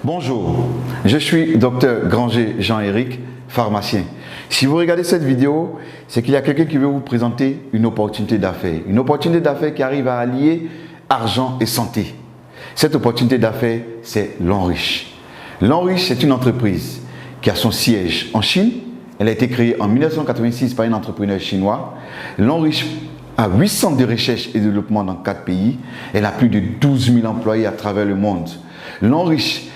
Bonjour, je suis Dr Granger Jean-Éric, pharmacien. Si vous regardez cette vidéo, c'est qu'il y a quelqu'un qui veut vous présenter une opportunité d'affaires. Une opportunité d'affaires qui arrive à allier argent et santé. Cette opportunité d'affaires, c'est Lonrich. Lonrich, c'est une entreprise qui a son siège en Chine. Elle a été créée en 1986 par un entrepreneur chinois. Lonrich a 8 centres de recherche et de développement dans 4 pays. Elle a plus de 12 000 employés à travers le monde. Lonrich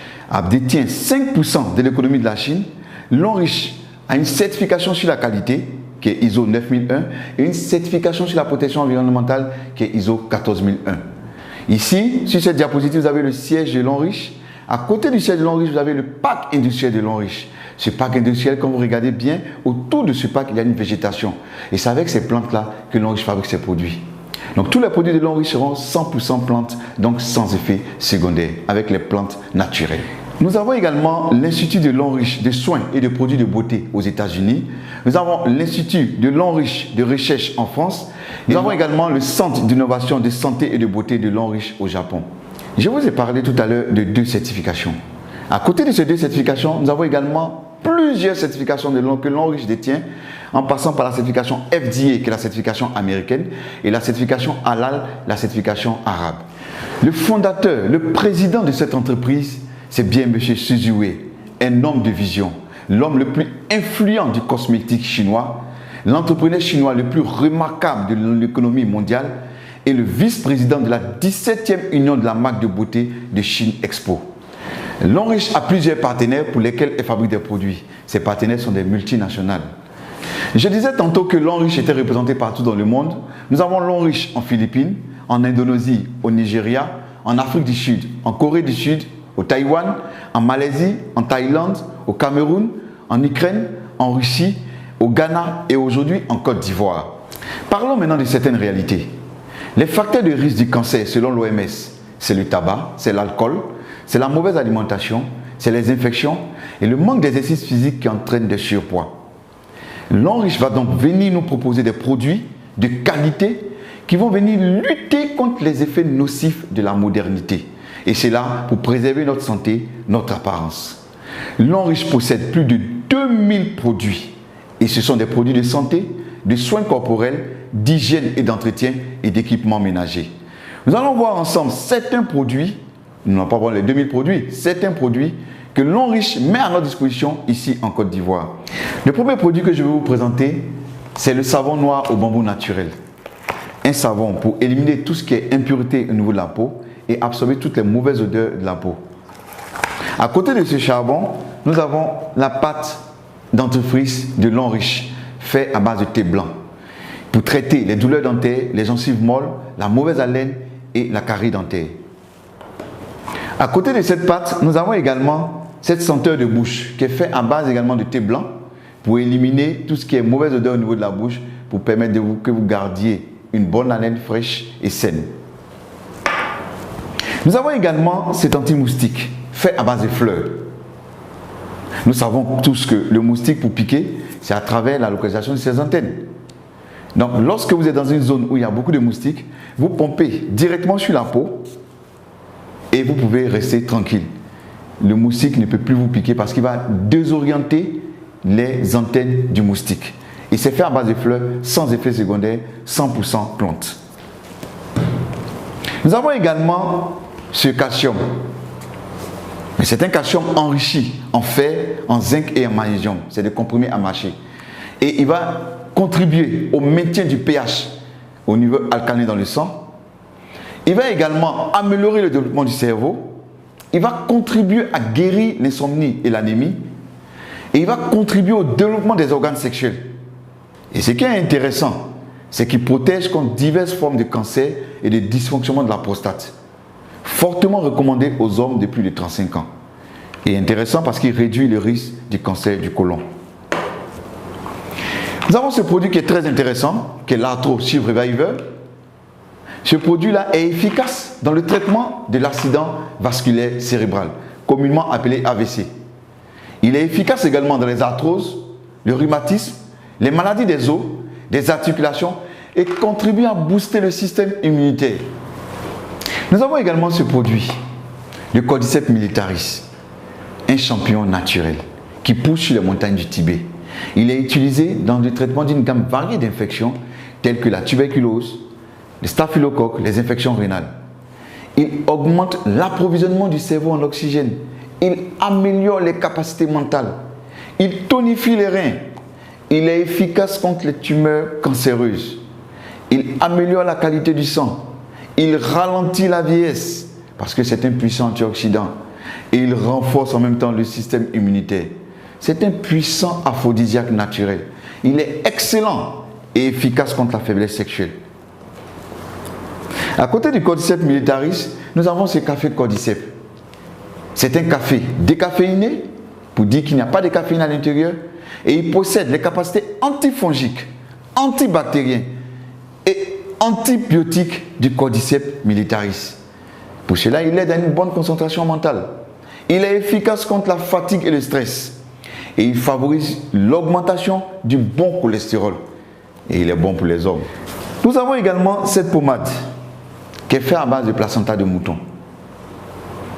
détient 5% de l'économie de la Chine. Lonrich a une certification sur la qualité qui est ISO 9001 et une certification sur la protection environnementale qui est ISO 14001. Ici, sur cette diapositive, vous avez le siège de Lonrich. À côté du siège de Lonrich, vous avez le parc industriel de Lonrich. Ce parc industriel, quand vous regardez bien, autour de ce parc, il y a une végétation. Et c'est avec ces plantes-là que Lonrich fabrique ses produits. Donc tous les produits de Lonrich seront 100% plantes, donc sans effet secondaire, avec les plantes naturelles. Nous avons également l'Institut de Lonrich de soins et de produits de beauté aux États-Unis. Nous avons l'Institut de Lonrich de recherche en France. Nous avons également le Centre d'innovation de santé et de beauté de Lonrich au Japon. Je vous ai parlé tout à l'heure de 2 certifications. À côté de ces 2 certifications, nous avons également plusieurs certifications que Lonrich détient, en passant par la certification FDA, qui est la certification américaine, et la certification Halal, la certification arabe. Le fondateur, le président de cette entreprise, c'est bien M. Su Wei, un homme de vision, l'homme le plus influent du cosmétique chinois, l'entrepreneur chinois le plus remarquable de l'économie mondiale et le vice-président de la 17e union de la marque de beauté de Chine Expo. Lonrich a plusieurs partenaires pour lesquels elle fabrique des produits. Ces partenaires sont des multinationales. Je disais tantôt que Lonrich était représenté partout dans le monde. Nous avons Lonrich en Philippines, en Indonésie, au Nigeria, en Afrique du Sud, en Corée du Sud, au Taïwan, en Malaisie, en Thaïlande, au Cameroun, en Ukraine, en Russie, au Ghana et aujourd'hui en Côte d'Ivoire. Parlons maintenant de certaines réalités. Les facteurs de risque du cancer selon l'OMS, c'est le tabac, c'est l'alcool, c'est la mauvaise alimentation, c'est les infections et le manque d'exercice physique qui entraîne des surpoids. Lonrich va donc venir nous proposer des produits de qualité qui vont venir lutter contre les effets nocifs de la modernité. Et c'est là pour préserver notre santé, notre apparence. Lonrich possède plus de 2000 produits. Et ce sont des produits de santé, de soins corporels, d'hygiène et d'entretien et d'équipements ménagers. Nous allons voir ensemble certains produits, nous n'allons pas voir les 2000 produits, certains produits que Lonrich met à notre disposition ici en Côte d'Ivoire. Le premier produit que je vais vous présenter, c'est le savon noir au bambou naturel. Un savon pour éliminer tout ce qui est impureté au niveau de la peau et absorber toutes les mauvaises odeurs de la peau. À côté de ce charbon, nous avons la pâte dentifrice de Lonrich, faite à base de thé blanc, pour traiter les douleurs dentaires, les gencives molles, la mauvaise haleine et la carie dentaire. À côté de cette pâte, nous avons également cette senteur de bouche qui est faite à base également de thé blanc pour éliminer tout ce qui est mauvaise odeur au niveau de la bouche pour permettre que vous gardiez une bonne haleine fraîche et saine. Nous avons également cet anti-moustique fait à base de fleurs. Nous savons tous que le moustique pour piquer, c'est à travers la localisation de ses antennes. Donc lorsque vous êtes dans une zone où il y a beaucoup de moustiques, vous pompez directement sur la peau et vous pouvez rester tranquille. Le moustique ne peut plus vous piquer parce qu'il va désorienter les antennes du moustique. Et c'est fait à base de fleurs, sans effet secondaire, 100% plante. Nous avons également ce calcium. Mais c'est un calcium enrichi en fer, en zinc et en magnésium. C'est des comprimés à mâcher. Et il va contribuer au maintien du pH au niveau alcalin dans le sang. Il va également améliorer le développement du cerveau. Il va contribuer à guérir l'insomnie et l'anémie. Et il va contribuer au développement des organes sexuels. Et ce qui est intéressant, c'est qu'il protège contre diverses formes de cancer et de dysfonctionnement de la prostate. Fortement recommandé aux hommes de plus de 35 ans. Et intéressant parce qu'il réduit le risque du cancer du côlon. Nous avons ce produit qui est très intéressant, qui est l'Arthro Shield Reviver. Ce produit-là est efficace dans le traitement de l'accident vasculaire cérébral, communément appelé AVC. Il est efficace également dans les arthroses, le rhumatisme, les maladies des os, des articulations et contribue à booster le système immunitaire. Nous avons également ce produit, le Cordyceps militaris. un champignon naturel qui pousse sur les montagnes du Tibet. Il est utilisé dans le traitement d'une gamme variée d'infections telles que la tuberculose, le staphylocoque, les infections rénales. Il augmente l'approvisionnement du cerveau en oxygène. Il améliore les capacités mentales. Il tonifie les reins. Il est efficace contre les tumeurs cancéreuses. Il améliore la qualité du sang. Il ralentit la vieillesse parce que c'est un puissant antioxydant. Et il renforce en même temps le système immunitaire. C'est un puissant aphrodisiaque naturel. Il est excellent et efficace contre la faiblesse sexuelle. À côté du Cordyceps militaris, nous avons ce café Cordyceps. C'est un café décaféiné, pour dire qu'il n'y a pas de caféine à l'intérieur, et il possède les capacités antifongiques, antibactériennes et antibiotiques du Cordyceps militaris. Pour cela, il aide à une bonne concentration mentale. Il est efficace contre la fatigue et le stress. Et il favorise l'augmentation du bon cholestérol. Et il est bon pour les hommes. Nous avons également cette pommade qui est faite à base de placenta de mouton.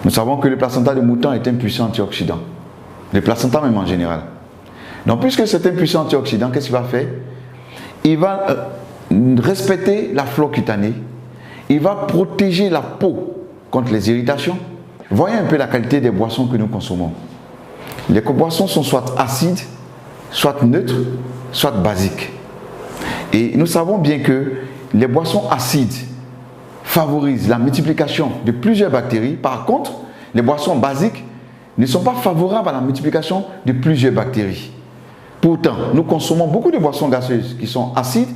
Nous savons que le placenta de mouton est un puissant antioxydant. Le placenta même en général. Donc puisque c'est un puissant antioxydant, qu'est-ce qu'il va faire? Il va respecter la flore cutanée. Il va protéger la peau contre les irritations. Voyez un peu la qualité des boissons que nous consommons. Les boissons sont soit acides, soit neutres, soit basiques. Et nous savons bien que les boissons acides favorisent la multiplication de plusieurs bactéries. Par contre, les boissons basiques ne sont pas favorables à la multiplication de plusieurs bactéries. Pourtant, nous consommons beaucoup de boissons gazeuses qui sont acides.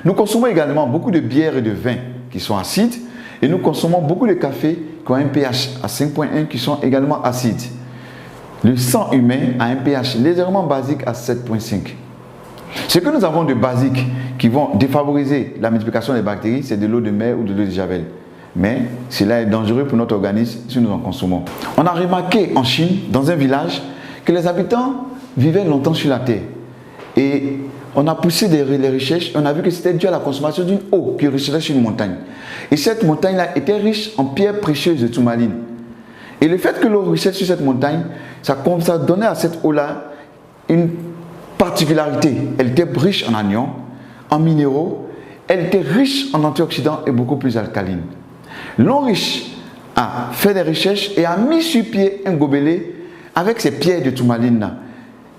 Nous consommons également beaucoup de bières et de vins qui sont acides. Et nous consommons beaucoup de cafés qui ont un pH à 5,1 qui sont également acides. Le sang humain a un pH légèrement basique à 7,5. Ce que nous avons de basiques qui vont défavoriser la multiplication des bactéries, c'est de l'eau de mer ou de l'eau de javel. Mais cela est dangereux pour notre organisme si nous en consommons. On a remarqué en Chine, dans un village, que les habitants vivaient longtemps sur la terre. Et on a poussé les recherches, on a vu que c'était dû à la consommation d'une eau qui ruisselait sur une montagne. Et cette montagne-là était riche en pierres précieuses de tourmaline. Et le fait que l'eau ruisselle sur cette montagne, ça donnait à cette eau-là une particularité. Elle était riche en anions, en minéraux, elle était riche en antioxydants et beaucoup plus alcaline. L'homme riche a fait des recherches et a mis sur pied un gobelet avec ces pierres de tourmaline-là.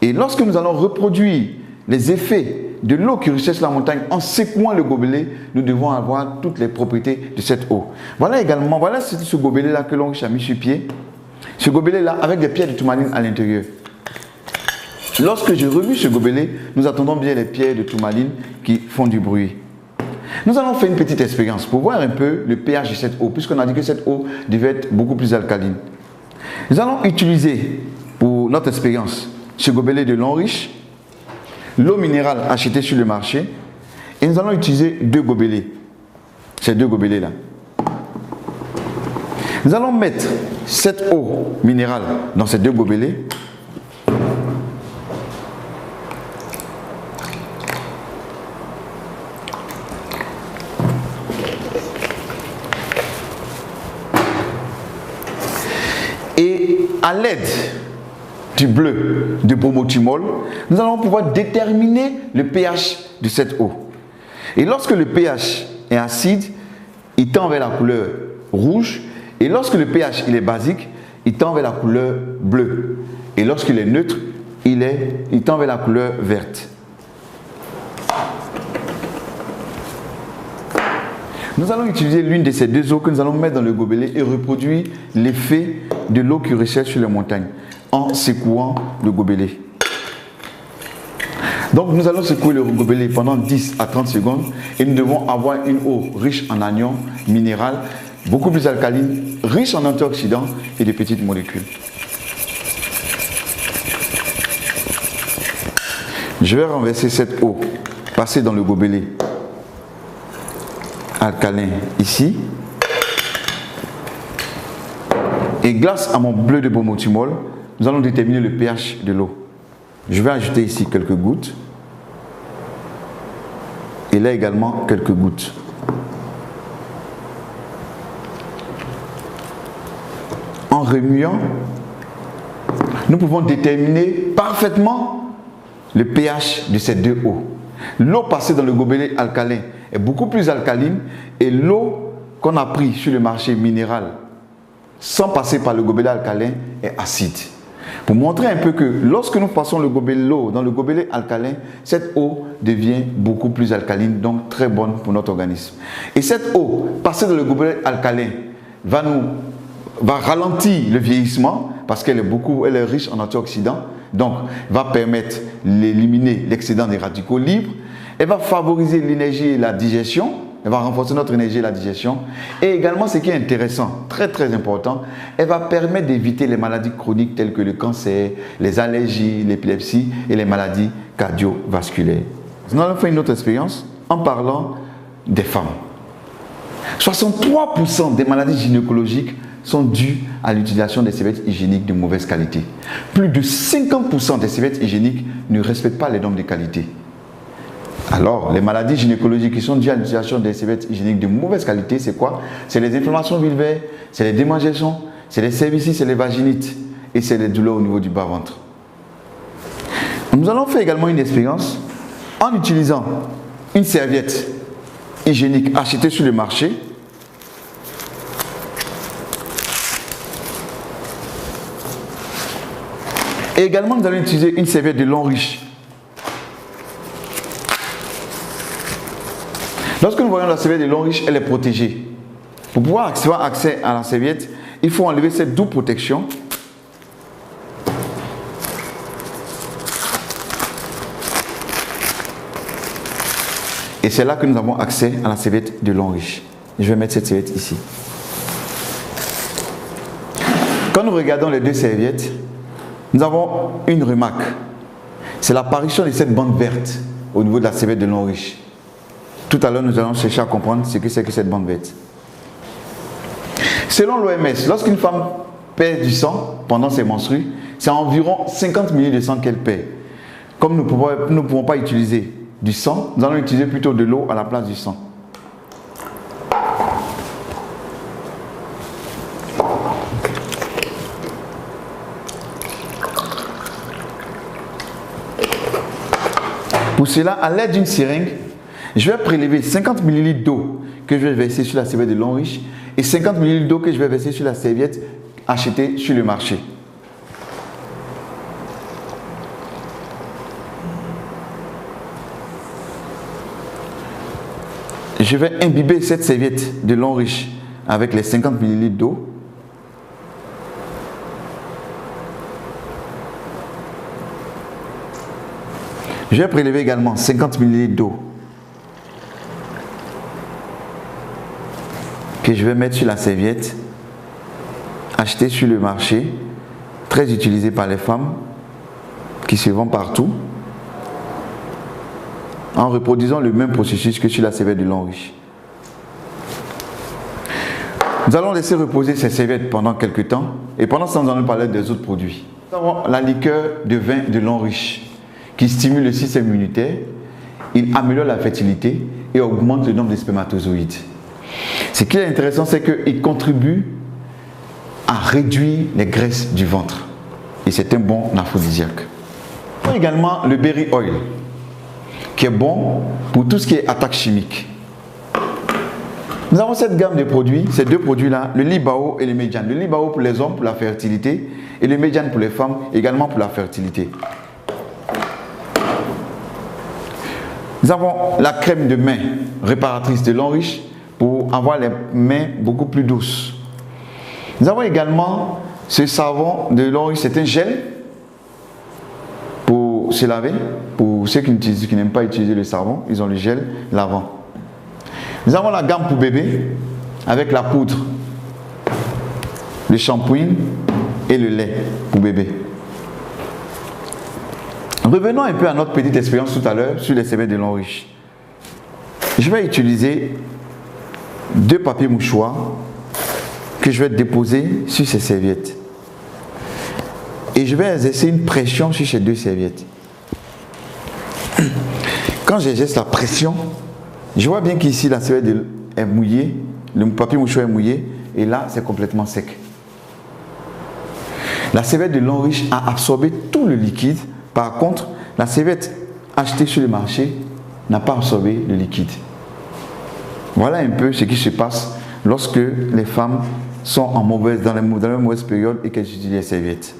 Et lorsque nous allons reproduire les effets de l'eau qui ruisselle sur la montagne en secouant le gobelet, nous devons avoir toutes les propriétés de cette eau. Voilà également, voilà ce gobelet-là que l'homme riche a mis sur pied. Ce gobelet-là avec des pierres de tourmaline à l'intérieur. Lorsque je remue ce gobelet, nous attendons bien les pierres de tourmaline qui font du bruit. Nous allons faire une petite expérience pour voir un peu le pH de cette eau, puisqu'on a dit que cette eau devait être beaucoup plus alcaline. Nous allons utiliser pour notre expérience ce gobelet de l'eau riche, l'eau minérale achetée sur le marché, et nous allons utiliser deux gobelets, ces deux gobelets-là. Nous allons mettre cette eau minérale dans ces deux gobelets. Et à l'aide du bleu de bromothymol, nous allons pouvoir déterminer le pH de cette eau. Et lorsque le pH est acide, il tend vers la couleur rouge. Et lorsque le pH il est basique, il tend vers la couleur bleue. Et lorsqu'il est neutre, il tend vers la couleur verte. Nous allons utiliser l'une de ces deux eaux que nous allons mettre dans le gobelet et reproduire l'effet de l'eau qui ruisselle sur les montagnes en secouant le gobelet. Donc nous allons secouer le gobelet pendant 10 à 30 secondes et nous devons avoir une eau riche en anions, minérales, beaucoup plus alcaline, riche en antioxydants et de petites molécules. Je vais renverser cette eau, passer dans le gobelet alcalin ici. Et grâce à mon bleu de bromothymol, nous allons déterminer le pH de l'eau. Je vais ajouter ici quelques gouttes. Et là également quelques gouttes. En remuant, nous pouvons déterminer parfaitement le pH de ces deux eaux. L'eau passée dans le gobelet alcalin est beaucoup plus alcaline et l'eau qu'on a pris sur le marché minéral sans passer par le gobelet alcalin est acide. Pour montrer un peu que lorsque nous passons l'eau dans le gobelet alcalin, cette eau devient beaucoup plus alcaline, donc très bonne pour notre organisme. Et cette eau passée dans le gobelet alcalin va ralentir le vieillissement parce qu'elle est riche en antioxydants, donc va permettre d'éliminer l'excédent des radicaux libres. Elle va favoriser l'énergie et la digestion. Elle va renforcer notre énergie et la digestion. Et également, ce qui est intéressant, très très important, elle va permettre d'éviter les maladies chroniques telles que le cancer, les allergies, l'épilepsie et les maladies cardiovasculaires. Nous allons faire une autre expérience en parlant des femmes. 63% des maladies gynécologiques sont dues à l'utilisation des serviettes hygiéniques de mauvaise qualité. Plus de 50% des serviettes hygiéniques ne respectent pas les normes de qualité. Alors, les maladies gynécologiques qui sont dues à l'utilisation des serviettes hygiéniques de mauvaise qualité, c'est quoi? C'est les inflammations vulvaires, c'est les démangeaisons, c'est les cervicites, c'est les vaginites et c'est les douleurs au niveau du bas-ventre. Nous allons faire également une expérience en utilisant une serviette hygiénique achetée sur le marché. Et également, nous allons utiliser une serviette de lin riche. Lorsque nous voyons la serviette de lin riche, elle est protégée. Pour pouvoir avoir accès à la serviette, il faut enlever cette double protection. Et c'est là que nous avons accès à la serviette de lin riche. Je vais mettre cette serviette ici. Quand nous regardons les deux serviettes, nous avons une remarque. C'est l'apparition de cette bande verte au niveau de la serviette de lin riche. Tout à l'heure, nous allons chercher à comprendre ce que c'est que cette bande verte. Selon l'OMS, lorsqu'une femme perd du sang pendant ses menstrues, c'est environ 50 ml de sang qu'elle perd. Comme nous ne pouvons pas utiliser du sang, nous allons utiliser plutôt de l'eau à la place du sang. Pour cela, à l'aide d'une seringue, je vais prélever 50 ml d'eau que je vais verser sur la serviette de lin riche et 50 ml d'eau que je vais verser sur la serviette achetée sur le marché. Je vais imbiber cette serviette de lin riche avec les 50 ml d'eau. Je vais prélever également 50 ml d'eau que je vais mettre sur la serviette achetée sur le marché, très utilisée par les femmes qui se vend partout, en reproduisant le même processus que sur la serviette de lin riche. Nous allons laisser reposer ces serviettes pendant quelques temps et pendant ce temps, nous allons parler des autres produits. Nous avons la liqueur de vin de lin riche qui stimule le système immunitaire, il améliore la fertilité et augmente le nombre de spermatozoïdes. Ce qui est intéressant, c'est qu'il contribue à réduire les graisses du ventre. Et c'est un bon aphrodisiaque. Il y a également le berry oil, qui est bon pour tout ce qui est attaque chimique. Nous avons cette gamme de produits, ces deux produits-là, le Libao et le Mediane. Le Libao pour les hommes pour la fertilité et le Mediane pour les femmes également pour la fertilité. Nous avons la crème de main réparatrice de lin riche pour avoir les mains beaucoup plus douces. Nous avons également ce savon de lin riche, c'est un gel pour se laver. Pour ceux qui n'aiment pas utiliser le savon, ils ont le gel lavant. Nous avons la gamme pour bébé avec la poudre, le shampoing et le lait pour bébé. Revenons un peu à notre petite expérience tout à l'heure sur les serviettes de lin riche. Je vais utiliser deux papiers mouchoirs que je vais déposer sur ces serviettes. Et je vais exercer une pression sur ces deux serviettes. Quand j'exerce la pression, je vois bien qu'ici la serviette est mouillée, le papier mouchoir est mouillé, et là c'est complètement sec. La serviette de Longrich a absorbé tout le liquide. Par contre, la serviette achetée sur le marché n'a pas absorbé le liquide. Voilà un peu ce qui se passe lorsque les femmes sont dans la mauvaise période et qu'elles utilisent les serviettes.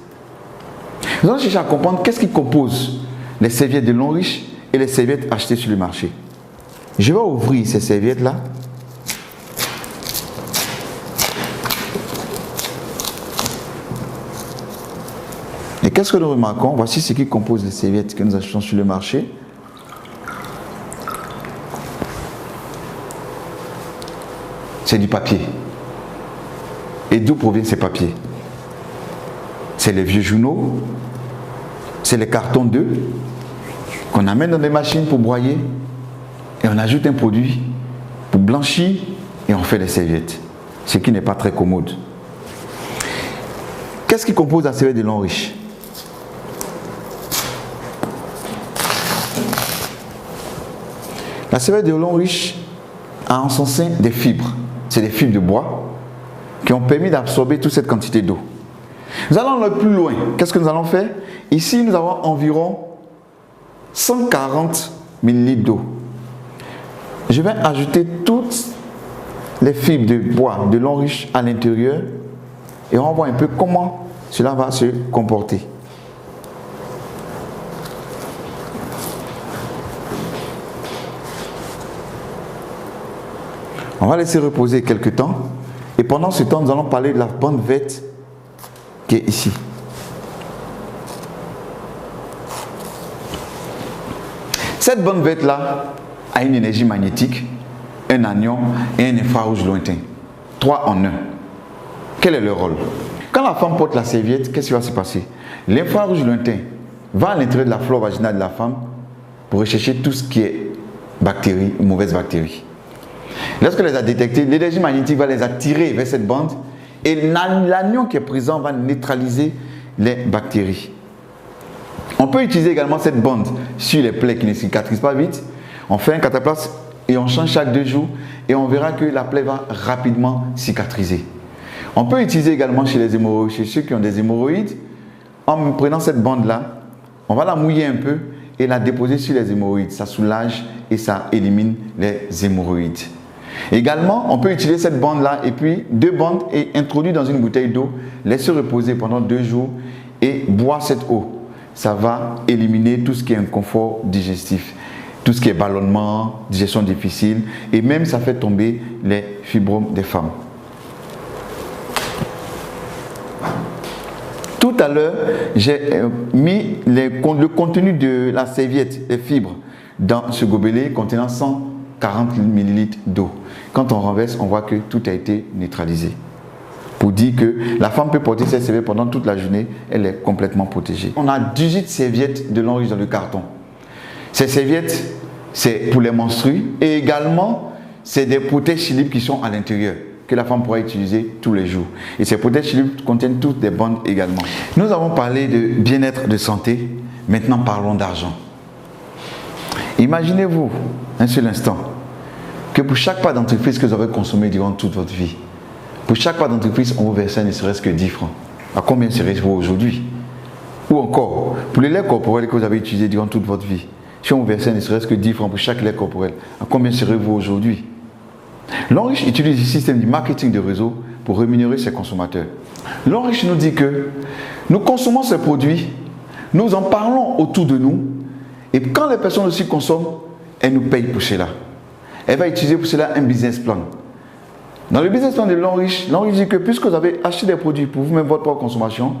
Nous allons chercher à comprendre qu'est-ce qui compose les serviettes de Longrich et les serviettes achetées sur le marché. Je vais ouvrir ces serviettes-là. Et qu'est-ce que nous remarquons? Voici ce qui compose les serviettes que nous achetons sur le marché. C'est du papier. Et d'où proviennent ces papiers? C'est les vieux journaux, c'est les cartons d'œufs qu'on amène dans des machines pour broyer et on ajoute un produit pour blanchir et on fait des serviettes. Ce qui n'est pas très commode. Qu'est-ce qui compose la serviette de Longrich? La serviette de Longrich a en son sein des fibres. C'est des fibres de bois qui ont permis d'absorber toute cette quantité d'eau. Nous allons aller plus loin. Qu'est-ce que nous allons faire? Ici, nous avons environ 140 ml d'eau. Je vais ajouter toutes les fibres de bois de Longrich à l'intérieur et on va voir un peu comment cela va se comporter. On va laisser reposer quelques temps et pendant ce temps, nous allons parler de la bande verte qui est ici. Cette bande verte là a une énergie magnétique, un anion et un infrarouge lointain. 3 en 1. Quel est le rôle? Quand la femme porte la serviette, qu'est-ce qui va se passer? L'infrarouge lointain va à l'intérieur de la flore vaginale de la femme pour rechercher tout ce qui est bactéries, mauvaises bactéries. Lorsqu'elle les a détectées, l'énergie magnétique va les attirer vers cette bande et l'anion qui est présent va neutraliser les bactéries. On peut utiliser également cette bande sur les plaies qui ne cicatrisent pas vite. On fait un cataplasme et on change chaque 2 jours et on verra que la plaie va rapidement cicatriser. On peut utiliser également chez les hémorroïdes, chez ceux qui ont des hémorroïdes. En prenant cette bande-là, on va la mouiller un peu et la déposer sur les hémorroïdes. Ça soulage et ça élimine les hémorroïdes. Également, on peut utiliser cette bande-là et puis 2 bandes et introduire dans une bouteille d'eau, laisser reposer pendant 2 jours et boire cette eau. Ça va éliminer tout ce qui est inconfort digestif, tout ce qui est ballonnement, digestion difficile et même ça fait tomber les fibromes des femmes. Tout à l'heure, j'ai mis le contenu de la serviette, les fibres, dans ce gobelet contenant 140 ml d'eau. Quand on renverse, on voit que tout a été neutralisé. Pour dire que la femme peut porter cette serviette pendant toute la journée, elle est complètement protégée. On a 18 serviettes de Longrich dans le carton. Ces serviettes, c'est pour les menstrues et également, c'est des protège-slip qui sont à l'intérieur, que la femme pourra utiliser tous les jours. Et ces protège-slip contiennent toutes des bandes également. Nous avons parlé de bien-être, de santé. Maintenant, parlons d'argent. Imaginez-vous un seul instant que pour chaque pas d'entreprise que vous avez consommé durant toute votre vie, pour chaque pas d'entreprise, on vous versait ne serait-ce que 10 francs. À combien serait-vous aujourd'hui? Ou encore, pour les laits corporels que vous avez utilisés durant toute votre vie, si on vous versait ne serait-ce que 10 francs pour chaque lait corporel, à combien serez-vous aujourd'hui? Longrich utilise le système du marketing de réseau pour rémunérer ses consommateurs. Longrich nous dit que nous consommons ces produits, nous en parlons autour de nous, et quand les personnes aussi consomment, elles nous payent pour cela. Elle va utiliser pour cela un business plan. Dans le business plan de Longrich, Longrich dit que puisque vous avez acheté des produits pour vous-même votre propre consommation,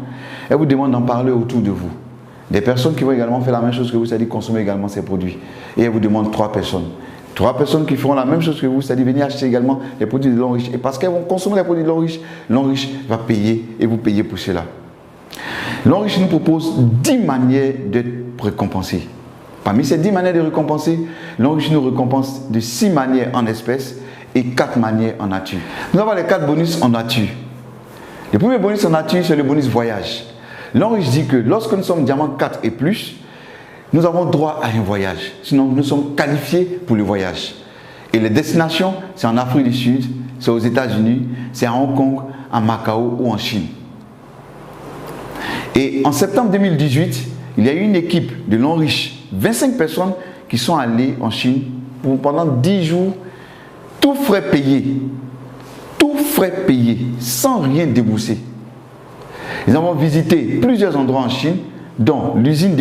elle vous demande d'en parler autour de vous. Des personnes qui vont également faire la même chose que vous, c'est-à-dire consommer également ces produits. Et elle vous demande 3 personnes. 3 personnes qui feront la même chose que vous, c'est-à-dire venir acheter également les produits de Longrich. Et parce qu'elles vont consommer les produits de Longrich, Longrich va payer et vous payer pour cela. Longrich nous propose 10 manières d'être récompensé. Parmi ces 10 manières de récompenser, Longrich nous récompense de 6 manières en espèces et 4 manières en nature. Nous avons les 4 bonus en nature. Le premier bonus en nature, c'est le bonus voyage. Longrich dit que lorsque nous sommes diamant 4 et plus, nous avons droit à un voyage. Sinon, nous sommes qualifiés pour le voyage. Et les destinations, c'est en Afrique du Sud, c'est aux États-Unis, c'est à Hong Kong, à Macao ou en Chine. Et en septembre 2018, il y a eu une équipe de l'Enriche, 25 personnes qui sont allées en Chine pendant 10 jours, tout frais payés, sans rien débourser. Nous avons visité plusieurs endroits en Chine, dont l'usine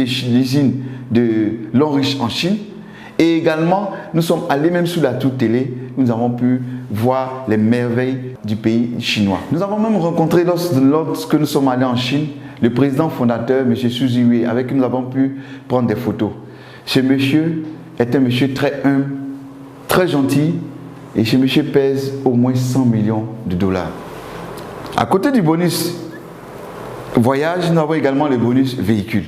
de l'Enriche en Chine. Et également, nous sommes allés même sous la tour télé, nous avons pu voir les merveilles du pays chinois. Nous avons même rencontré, lorsque nous sommes allés en Chine, le président fondateur, M. Xu Ziwei, avec qui nous avons pu prendre des photos. Ce monsieur est un monsieur très humble, très gentil, et ce monsieur pèse au moins 100 millions de dollars. À côté du bonus voyage, nous avons également le bonus véhicule.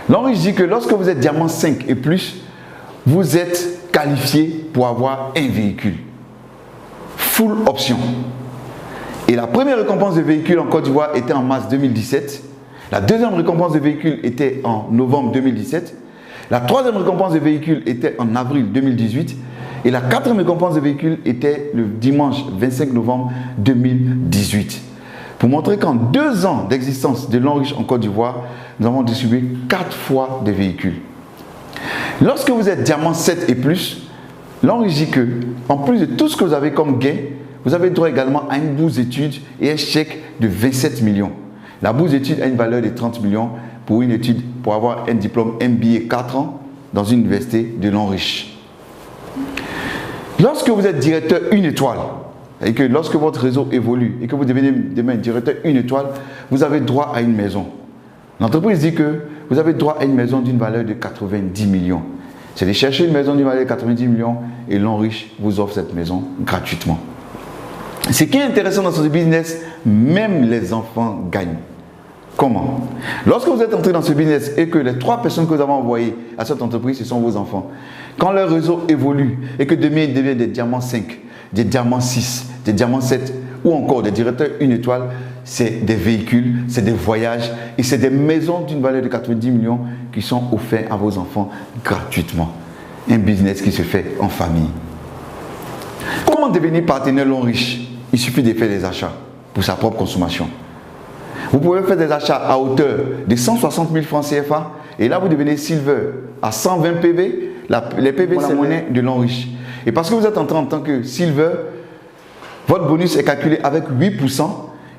L'Enriche dit que lorsque vous êtes diamant 5 et plus, vous êtes qualifié pour avoir un véhicule. Full option. Et la première récompense de véhicule en Côte d'Ivoire était en mars 2017. La deuxième récompense de véhicule était en novembre 2017. La troisième récompense de véhicule était en avril 2018. Et la quatrième récompense de véhicule était le dimanche 25 novembre 2018. Pour montrer qu'en 2 ans d'existence de l'Enriche en Côte d'Ivoire, nous avons distribué 4 fois des véhicules. Lorsque vous êtes diamant 7 et plus, l'Enriche dit que, en plus de tout ce que vous avez comme gain, vous avez droit également à une bourse d'études et un chèque de 27 millions. La bourse d'études a une valeur de 30 millions pour une étude, pour avoir un diplôme MBA 4 ans dans une université de l'Enriche. Lorsque vous êtes directeur 1 étoile, et que lorsque votre réseau évolue et que vous devenez demain directeur 1 étoile, vous avez droit à une maison. L'entreprise dit que vous avez droit à une maison d'une valeur de 90 millions. C'est de chercher une maison d'une valeur de 90 millions et l'Enriche vous offre cette maison gratuitement. Ce qui est intéressant dans ce business, même les enfants gagnent. Comment? Lorsque vous êtes entré dans ce business et que les 3 personnes que vous avez envoyées à cette entreprise, ce sont vos enfants, quand leur réseau évolue et que demain ils deviennent des diamants 5, des diamants 6, des diamants 7 ou encore des directeurs 1 étoile, c'est des véhicules, c'est des voyages et c'est des maisons d'une valeur de 90 millions qui sont offerts à vos enfants gratuitement. Un business qui se fait en famille. Comment devenir partenaire l'Enriche? Il suffit de faire des achats pour sa propre consommation. Vous pouvez faire des achats à hauteur de 160 000 francs CFA et là vous devenez Silver à 120 PV. Les PV c'est la monnaie de l'Enriche. Et parce que vous êtes entré en tant que Silver, votre bonus est calculé avec 8%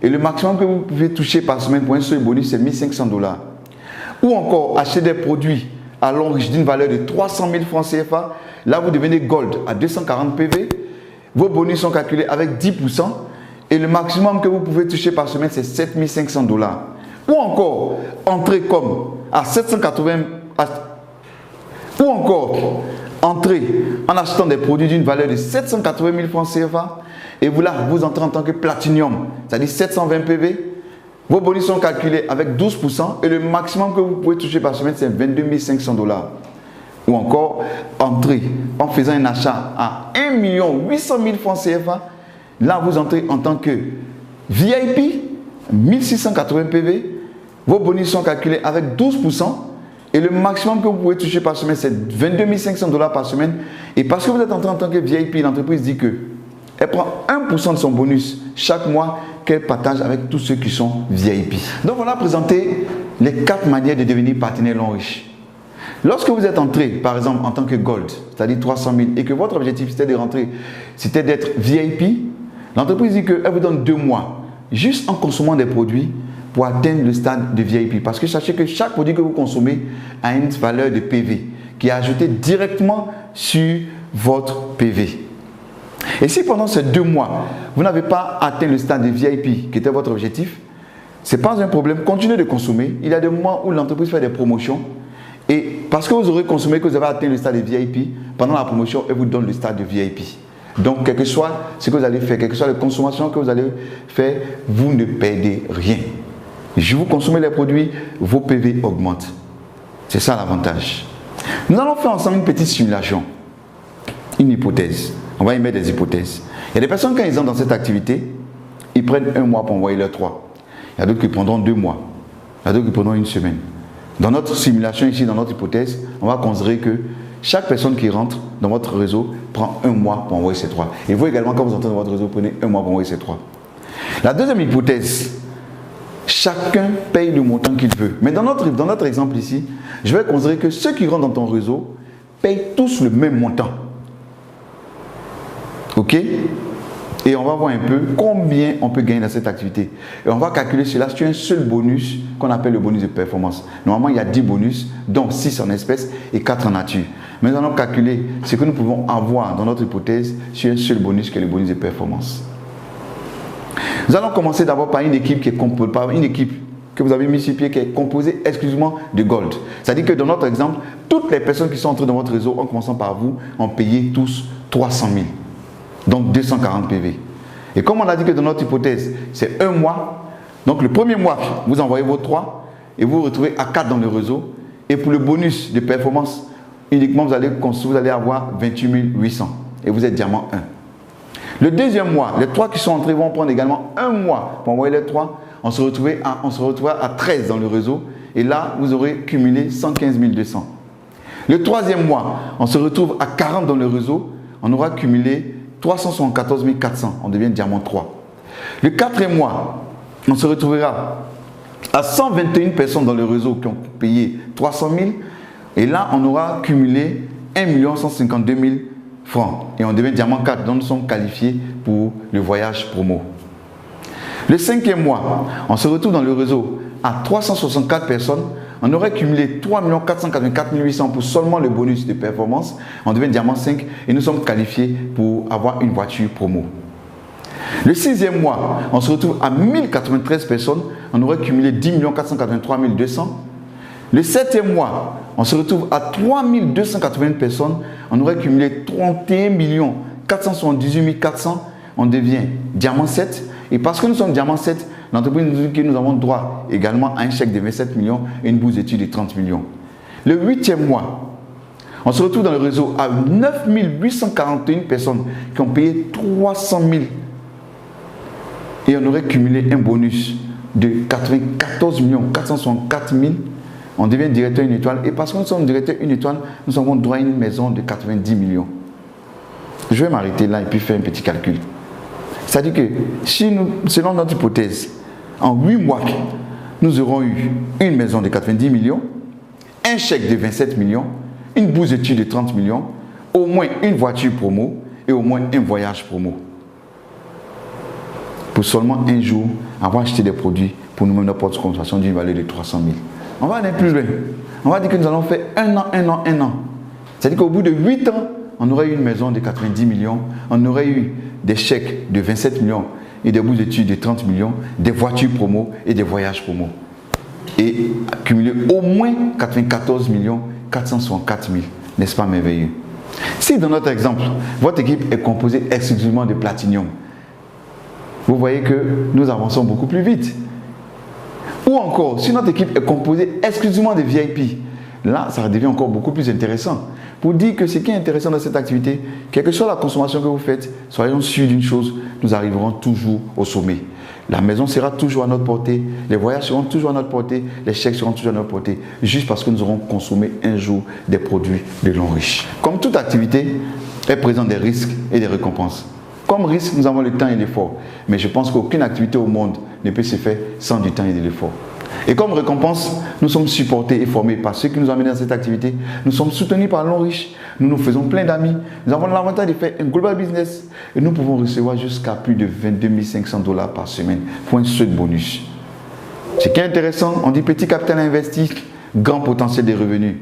et le maximum que vous pouvez toucher par semaine pour un seul bonus c'est 1 500 $. Ou encore acheter des produits à l'Enriche d'une valeur de 300 000 francs CFA. Là vous devenez Gold à 240 PV. Vos bonus sont calculés avec 10%. Et le maximum que vous pouvez toucher par semaine, c'est 7 500 $. Ou encore, entrer comme à 780... Ou encore, entrer en achetant des produits d'une valeur de 780 000 francs CFA. Et vous là, vous entrez en tant que Platinum, c'est-à-dire 720 PV. Vos bonus sont calculés avec 12%. Et le maximum que vous pouvez toucher par semaine, c'est 22 500 $. Ou encore, entrer en faisant un achat à 1 800 000 francs CFA. Là, vous entrez en tant que VIP, 1680 PV. Vos bonus sont calculés avec 12%. Et le maximum que vous pouvez toucher par semaine, c'est 22 500 $ par semaine. Et parce que vous êtes entré en tant que VIP, l'entreprise dit qu'elle prend 1% de son bonus chaque mois qu'elle partage avec tous ceux qui sont VIP. Donc, voilà présenté les 4 manières de devenir partenaire l'Enriche. Lorsque vous êtes entré, par exemple, en tant que Gold, c'est-à-dire 300 000, et que votre objectif c'était de rentrer, c'était d'être VIP, l'entreprise dit qu'elle vous donne 2 mois, juste en consommant des produits pour atteindre le stade de VIP. Parce que sachez que chaque produit que vous consommez a une valeur de PV qui est ajoutée directement sur votre PV. Et si pendant ces 2 mois, vous n'avez pas atteint le stade de VIP qui était votre objectif, ce n'est pas un problème, continuez de consommer. Il y a des mois où l'entreprise fait des promotions et parce que vous aurez consommé, que vous avez atteint le stade de VIP, pendant la promotion, elle vous donne le stade de VIP. Donc, quel que soit ce que vous allez faire, quelle que soit la consommation que vous allez faire, vous ne perdez rien. Si vous consommez les produits, vos PV augmentent. C'est ça l'avantage. Nous allons faire ensemble une petite simulation, une hypothèse. On va y mettre des hypothèses. Il y a des personnes, quand ils sont dans cette activité, ils prennent 1 mois pour envoyer leurs 3. Il y a d'autres qui prendront 2 mois. Il y a d'autres qui prendront 1 semaine. Dans notre simulation ici, dans notre hypothèse, on va considérer que chaque personne qui rentre dans votre réseau prend 1 mois pour envoyer ses 3. Et vous également, quand vous entrez dans votre réseau, prenez 1 mois pour envoyer ses 3. La deuxième hypothèse, Chacun paye le montant qu'il veut. Mais dans notre exemple ici, je vais considérer que ceux qui rentrent dans ton réseau payent tous le même montant. Ok? Et on va voir un peu combien on peut gagner dans cette activité. Et on va calculer cela sur un seul bonus qu'on appelle le bonus de performance. Normalement, il y a 10 bonus, dont 6 en espèces et 4 en nature. Mais nous allons calculer ce que nous pouvons avoir dans notre hypothèse sur un seul bonus qui est le bonus de performance. Nous allons commencer d'abord par une équipe qui est composée, par une équipe que vous avez mis sur pied qui est composée exclusivement de gold. C'est-à-dire que dans notre exemple, toutes les personnes qui sont entrées dans votre réseau, en commençant par vous, ont payé tous 300 000. Donc 240 PV. Et comme on a dit que dans notre hypothèse, c'est un mois, donc le premier mois, vous envoyez vos 3 et vous vous retrouvez à 4 dans le réseau. Et pour le bonus de performance, uniquement vous allez avoir 28 800 et vous êtes diamant 1. Le deuxième mois, les 3 qui sont entrés vont prendre également un mois pour envoyer les 3. On se retrouvera à 13 dans le réseau et là, vous aurez cumulé 115 200. Le troisième mois, on se retrouve à 40 dans le réseau, on aura cumulé 374 400, on devient diamant 3. Le quatrième mois, on se retrouvera à 121 personnes dans le réseau qui ont payé 300 000 et là, on aura cumulé 1 152 000 francs et on devient diamant 4, donc nous sommes qualifiés pour le voyage promo. Le cinquième mois, on se retrouve dans le réseau à 364 personnes, on aurait cumulé 3 484 800 pour seulement le bonus de performance, on devient diamant 5 et nous sommes qualifiés pour avoir une voiture promo. Le sixième mois, on se retrouve à 1093 personnes, on aurait cumulé 10 483 200. Le septième mois, on se retrouve à 3280 personnes, on aurait cumulé 31 478 400, on devient diamant 7. Et parce que nous sommes diamant 7, l'entreprise nous dit que nous avons droit également à un chèque de 27 millions et une bourse d'études de 30 millions. Le huitième mois, on se retrouve dans le réseau à 9 841 personnes qui ont payé 300 000 et on aurait cumulé un bonus de 94 464 000. On devient directeur une étoile et parce que nous sommes directeur une étoile, nous avons droit à une maison de 90 millions. Je vais m'arrêter là et puis faire un petit calcul. C'est-à-dire que si nous, selon notre hypothèse, en 8 mois, nous aurons eu une maison de 90 millions, un chèque de 27 millions, une bourse d'études de 30 millions, au moins une voiture promo et au moins un voyage promo. Pour seulement un jour avoir acheté des produits pour nous-mêmes notre porte de consommation d'une valeur de 300 000. On va aller plus loin. On va dire que nous allons faire un an. C'est-à-dire qu'au bout de 8 ans, on aurait eu une maison de 90 millions, on aurait eu des chèques de 27 millions et des bourses d'études de 30 millions, des voitures promo et des voyages promo. Et accumuler au moins 94 464 000. N'est-ce pas merveilleux? Si dans notre exemple, votre équipe est composée exclusivement de Platinum, vous voyez que nous avançons beaucoup plus vite. Ou encore, si notre équipe est composée exclusivement de VIP, là, ça devient encore beaucoup plus intéressant. Pour dire que ce qui est intéressant dans cette activité, quelle que soit la consommation que vous faites, soyons sûrs d'une chose, nous arriverons toujours au sommet. La maison sera toujours à notre portée, les voyages seront toujours à notre portée, les chèques seront toujours à notre portée, juste parce que nous aurons consommé un jour des produits de l'homme riche. Comme toute activité, elle présente des risques et des récompenses. Comme risque, nous avons le temps et l'effort. Mais je pense qu'aucune activité au monde ne peut se faire sans du temps et de l'effort. Et comme récompense, nous sommes supportés et formés par ceux qui nous ont amenés dans cette activité. Nous sommes soutenus par l'homme riche. Nous nous faisons plein d'amis. Nous avons l'avantage de faire un global business. Et nous pouvons recevoir jusqu'à plus de 22 500 $ par semaine pour un seul bonus. Ce qui est intéressant, on dit petit capital investi, grand potentiel de revenus.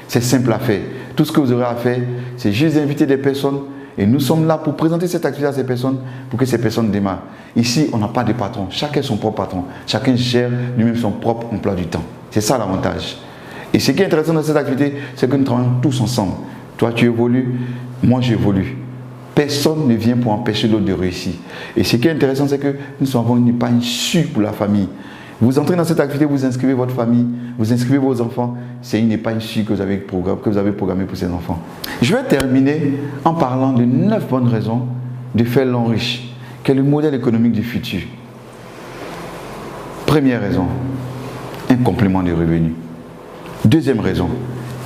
C'est simple à faire. Tout ce que vous aurez à faire, c'est juste inviter des personnes. Et nous sommes là pour présenter cette activité à ces personnes, pour que ces personnes démarrent. Ici, on n'a pas de patron. Chacun son propre patron. Chacun gère lui-même son propre emploi du temps. C'est ça l'avantage. Et ce qui est intéressant dans cette activité, c'est que nous travaillons tous ensemble. Toi, tu évolues, moi, j'évolue. Personne ne vient pour empêcher l'autre de réussir. Et ce qui est intéressant, c'est que nous avons une épargne sûre pour la famille. Vous entrez dans cette activité, vous inscrivez votre famille, vous inscrivez vos enfants. C'est une épargne sûre que vous avez programmée pour ces enfants. Je vais terminer en parlant de 9 bonnes raisons de faire l'homme riche, qui est le modèle économique du futur. Première raison, un complément de revenus. Deuxième raison,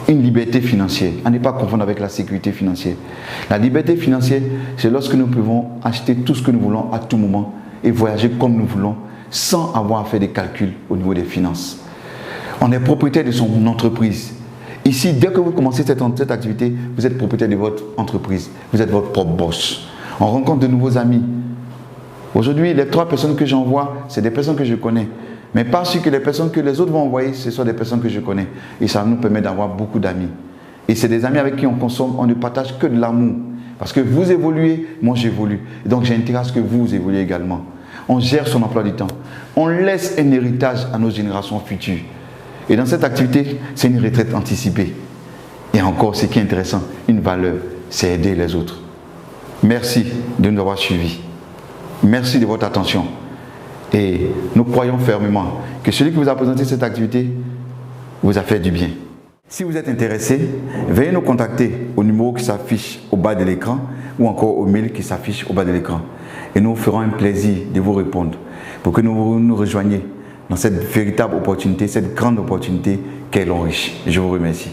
une liberté financière. À ne pas confondre avec la sécurité financière. La liberté financière, c'est lorsque nous pouvons acheter tout ce que nous voulons à tout moment et voyager comme nous voulons, sans avoir à faire des calculs au niveau des finances. On est propriétaire de son entreprise. Ici, dès que vous commencez cette activité, vous êtes propriétaire de votre entreprise. Vous êtes votre propre boss. On rencontre de nouveaux amis. Aujourd'hui, les 3 personnes que j'envoie, c'est des personnes que je connais. Mais pas sûr que les personnes que les autres vont envoyer, ce sont des personnes que je connais. Et ça nous permet d'avoir beaucoup d'amis. Et c'est des amis avec qui on consomme, on ne partage que de l'amour. Parce que vous évoluez, moi j'évolue. Et donc j'ai intérêt à ce que vous évoluez également. On gère son emploi du temps. On laisse un héritage à nos générations futures. Et dans cette activité, c'est une retraite anticipée. Et encore, ce qui est intéressant, une valeur, c'est aider les autres. Merci de nous avoir suivis. Merci de votre attention. Et nous croyons fermement que celui qui vous a présenté cette activité vous a fait du bien. Si vous êtes intéressé, veuillez nous contacter au numéro qui s'affiche au bas de l'écran ou encore au mail qui s'affiche au bas de l'écran. Et nous vous ferons un plaisir de vous répondre pour que vous nous rejoigniez dans cette véritable opportunité, cette grande opportunité qu'est l'Enrichie. Je vous remercie.